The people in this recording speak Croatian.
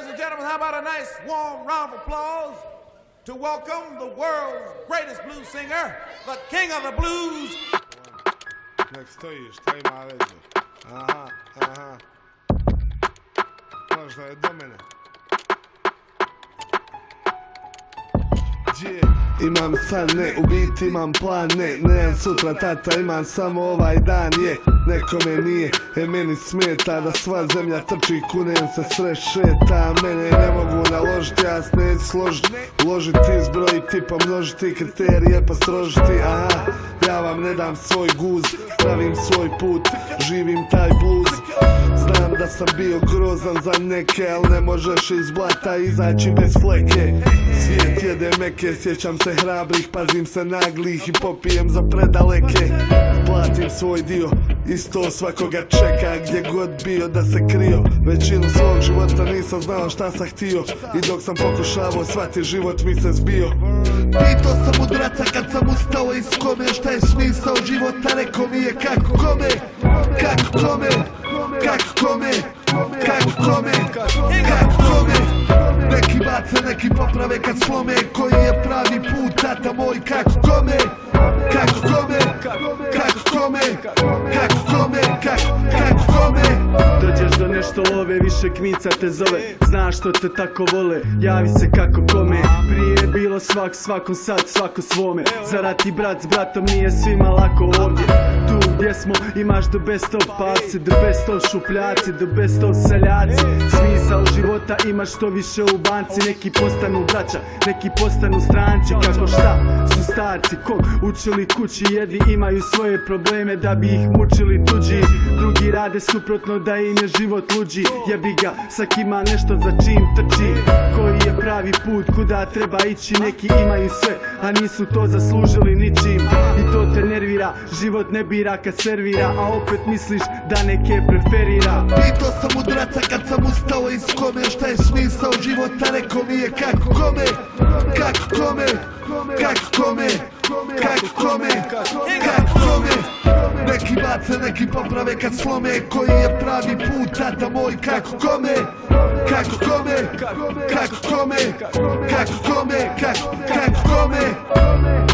and gentlemen, how about a nice warm round of applause to welcome the world's greatest blues singer, the king of the blues. Nek stojiš, šta ima veze? Aha. Možda je do mene. Imam san, ne, u biti imam plan, nemam sutra tata, imam samo ovaj dan, nekome nije, meni smeta da sva zemlja trči, kunem se sve šeta, mene ne mogu naložiti, ja se neću složiti, uložiti, izbrojiti, pomnožiti kriterije, postrožiti, aha, ja vam ne dam svoj guz, pravim svoj put, živim taj bluz. Znam da sam bio grozan za neke, al ne možeš iz blata izaći bez fleke. Svijet jede meke, sjećam se hrabrih, pazim se naglih i popijem za predaleke. Platim svoj dio, isto svakoga čeka, gdje god bio da se krio. Većinu svog života nisam znao šta sam htio, i dok sam pokušavao shvati, život mi se zbio. Pitao sam mudraca kad sam ustao iz kome, šta je smisao života, rekao mi je kako kome, kako kome, kako kome, kako kome, kako kome. Neki bace, neki poprave kad slome, koji je pravi put, tata moj, kako kome, kako kome, kako kome, kako kome, kako kome. Dođeš do nešto love, više kmica te zove, znaš što te tako vole, javi se kako kome. Prije je bilo svakom, sad svako svome, zarad ti brat s bratom nije svima lako ovdje. Tu gdje smo imaš the best of parci, the best of šupljaci, the best of seljaci. Smisao života imaš što više u banci, neki postanu braća, neki postanu stranci. Kako šta su starci, kog učili kući, jedni imaju svoje probleme da bi ih mučili tuđi, drugi rade suprotno da im je život luđi. Jebi ga, sak ima nešto za čim trči, koji je pravi put, kuda treba ići. Neki imaju sve, a nisu to zaslužili ničim, i to te nervira, život ne bira kad servira, a opet misliš da neke preferira. Pitao sam mudraca kad sam ustao iz kome, šta je smisao života, rekao mi je kako kome, kako kome, kako kome, kako kome, kako kome. Neki bace, neki poprave kad slome, koji je pravi put, tata moj, kako kome, kako kome, kako kome, kako kome, kako kome.